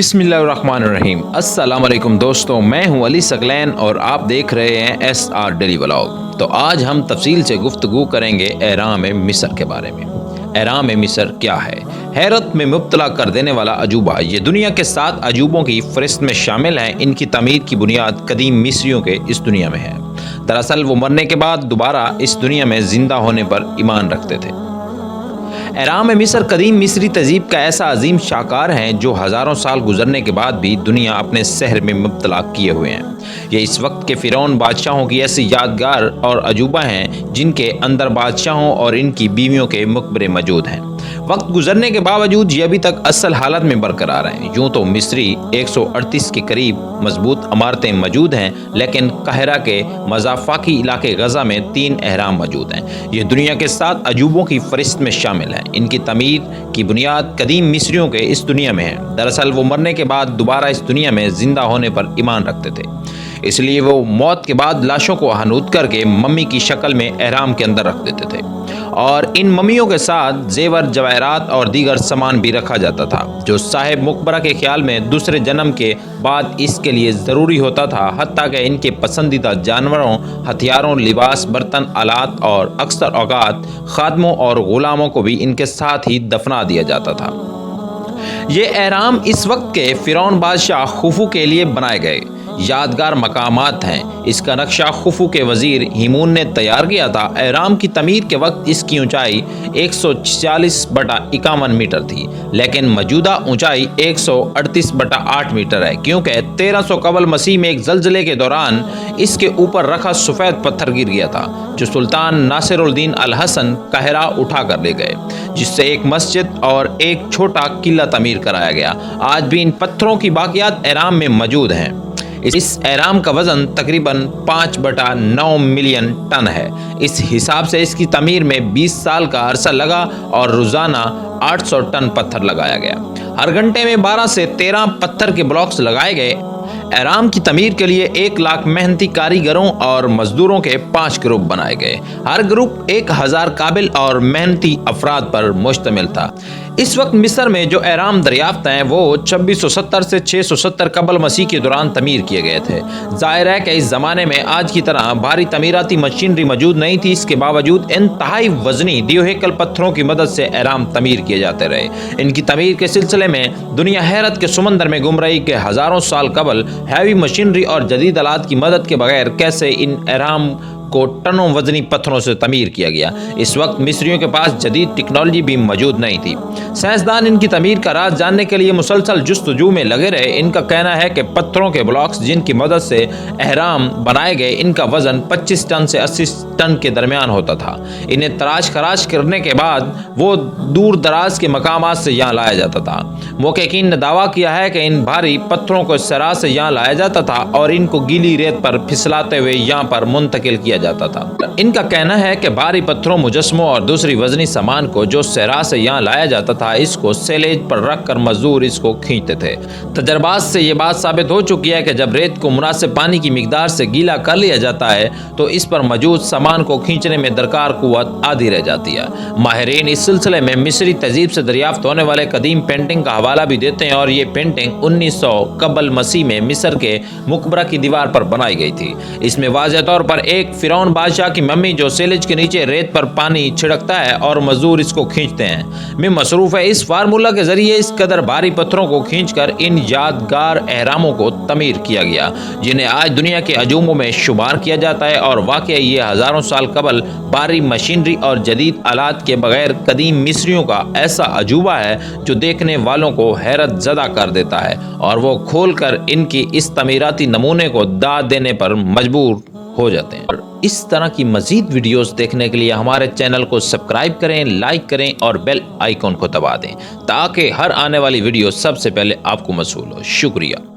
بسم اللہ الرحمن الرحیم۔ السلام علیکم دوستوں، میں ہوں علی ثقلین اور آپ دیکھ رہے ہیں SR ڈیلی ولاگ۔ تو آج ہم تفصیل سے گفتگو کریں گے اہرام مصر کے بارے میں۔ اہرام مصر کیا ہے؟ حیرت میں مبتلا کر دینے والا عجوبہ۔ یہ دنیا کے 7 عجوبوں کی فہرست میں شامل ہیں۔ ان کی تعمیر کی بنیاد قدیم مصریوں کے اس دنیا میں ہے۔ دراصل وہ مرنے کے بعد دوبارہ اس دنیا میں زندہ ہونے پر ایمان رکھتے تھے۔ اہرام مصر قدیم مصری تہذیب کا ایسا عظیم شاہکار ہیں جو ہزاروں سال گزرنے کے بعد بھی دنیا اپنے سحر میں مبتلا کیے ہوئے ہیں۔ یہ اس وقت کے فرعون بادشاہوں کی ایسی یادگار اور عجوبہ ہیں جن کے اندر بادشاہوں اور ان کی بیویوں کے مقبرے موجود ہیں۔ وقت گزرنے کے باوجود یہ ابھی تک اصل حالت میں برقرار ہیں۔ یوں تو مصری 138 کے قریب مضبوط عمارتیں موجود ہیں، لیکن قاہرہ کے مضافاتی علاقے غزہ میں 3 اہرام موجود ہیں۔ یہ دنیا کے 7 عجوبوں کی فہرست میں شامل ہیں۔ ان کی تعمیر کی بنیاد قدیم مصریوں کے اس دنیا میں ہے۔ دراصل وہ مرنے کے بعد دوبارہ اس دنیا میں زندہ ہونے پر ایمان رکھتے تھے، اس لیے وہ موت کے بعد لاشوں کو حنوط کر کے ممی کی شکل میں اہرام کے اندر رکھ دیتے تھے، اور ان ممیوں کے ساتھ زیور، جواہرات اور دیگر سامان بھی رکھا جاتا تھا جو صاحب مقبرہ کے خیال میں دوسرے جنم کے بعد اس کے لیے ضروری ہوتا تھا۔ حتیٰ کہ ان کے پسندیدہ جانوروں، ہتھیاروں، لباس، برتن، آلات اور اکثر اوقات خادموں اور غلاموں کو بھی ان کے ساتھ ہی دفنا دیا جاتا تھا۔ یہ اہرام اس وقت کے فرعون بادشاہ خوفو کے لیے بنائے گئے یادگار مقامات ہیں۔ اس کا نقشہ خوفو کے وزیر ہیمون نے تیار کیا تھا۔ اہرام کی تعمیر کے وقت اس کی اونچائی 146/51 میٹر تھی، لیکن موجودہ اونچائی 138/8 میٹر ہے، کیونکہ 1300 قبل مسیح میں ایک زلزلے کے دوران اس کے اوپر رکھا سفید پتھر گر گیا تھا جو سلطان ناصر الدین الحسن قاہرہ اٹھا کر لے گئے، جس سے ایک مسجد اور ایک چھوٹا قلعہ تعمیر کرایا گیا۔ آج بھی ان پتھروں کی باقیات اہرام میں موجود ہیں۔ اس اہرام کا وزن تقریباً 5/9 ملین ٹن ہے۔ اس حساب سے اس کی تعمیر میں 20 سال کا عرصہ لگا اور روزانہ 800 ٹن پتھر لگایا گیا۔ ہر گھنٹے میں 12 سے 13 پتھر کے بلاکس لگائے گئے۔ اہرام کی تعمیر کے لیے 1 لاکھ محنتی کاریگروں اور مزدوروں کے 5 گروپ بنائے گئے۔ ہر گروپ 1000 قابل اور محنتی افراد پر مشتمل تھا۔ اس وقت مصر میں جو اہرام دریافت ہیں وہ 2670 سے 670 قبل مسیح کے دوران تعمیر کیے گئے تھے۔ ظاہر ہے کہ اس زمانے میں آج کی طرح بھاری تعمیراتی مشینری موجود نہیں تھی۔ اس کے باوجود انتہائی وزنی دیوہیکل پتھروں کی مدد سے اہرام تعمیر کیے جاتے رہے۔ ان کی تعمیر کے سلسلے میں دنیا حیرت کے سمندر میں گم رہی کہ ہزاروں سال قبل ہیوی مشینری اور جدید آلات کی مدد کے بغیر کیسے ان اہرام کو ٹنوں وزنی پتھروں سے تعمیر کیا گیا۔ اس وقت مصریوں کے پاس جدید ٹیکنالوجی بھی موجود نہیں تھی۔ سائنسدان ان کی تعمیر کا راز جاننے کے لیے مسلسل جستجو میں لگے رہے۔ ان کا کہنا ہے کہ پتھروں کے بلاکس جن کی مدد سے اہرام بنائے گئے، ان کا وزن 25 ٹن سے 80 ٹن کے درمیان ہوتا تھا۔ انہیں تراش خراش کرنے کے بعد وہ دور دراز کے مقامات سے یہاں لایا جاتا تھا۔ محققین نے دعویٰ کیا ہے کہ ان بھاری پتھروں کو صحرا سے یہاں لایا جاتا تھا اور ان کو گیلی ریت پر پھسلاتے ہوئے یہاں پر منتقل کیا جاتا تھا۔ ان کا کہنا ہے کہ بھاری پتھروں، مجسموں اور دوسری وزنی سامان کو جو صحرا سے یہاں لایا جاتا تھا، اس کو سیلیج پر رکھ کر مزدور اس کو کھینچتے تھے۔ تجربات سے یہ بات ثابت ہو چکی ہے کہ جب ریت کو مناسب پانی کی مقدار سے گیلا کر لیا جاتا ہے تو اس پر موجود سامان کو کھینچنے میں درکار قوت آدھی رہ جاتی ہے۔ ماہرین اس سلسلے میں مصری تہذیب سے دریافت ہونے والے قدیم پینٹنگ کا حوالہ بھی دیتے ہیں، اور یہ پینٹنگ 1900 قبل مسیح میں مصر کے مقبرہ کی دیوار پر بنائی گئی تھی۔ اس میں واضح طور پر ایک فرعون بادشاہ کی ممی جو سیلج کے نیچے ریت پر پانی چھڑکتا ہے اور مزدور اس کو کھینچتے ہیں میں مصروف ہے۔ اس فارمولا کے ذریعے اس قدر بھاری پتھروں کو کھینچ کر ان یادگار اہراموں کو تعمیر کیا گیا جنہیں آج دنیا کے عجوبوں میں شمار کیا جاتا ہے، اور واقعی یہ ہزاروں سال قبل بھاری مشینری اور جدید آلات کے بغیر قدیم مصریوں کا ایسا عجوبہ ہے جو دیکھنے والوں کو حیرت زدہ کر دیتا ہے، اور وہ کھول کر ان کی اس تعمیراتی نمونے کو داد دینے پر مجبور ہو جاتے ہیں۔ اور اس طرح کی مزید ویڈیوز دیکھنے کے لیے ہمارے چینل کو سبسکرائب کریں، لائک کریں اور بیل آئیکن کو دبا دیں تاکہ ہر آنے والی ویڈیو سب سے پہلے آپ کو موصول ہو۔ شکریہ۔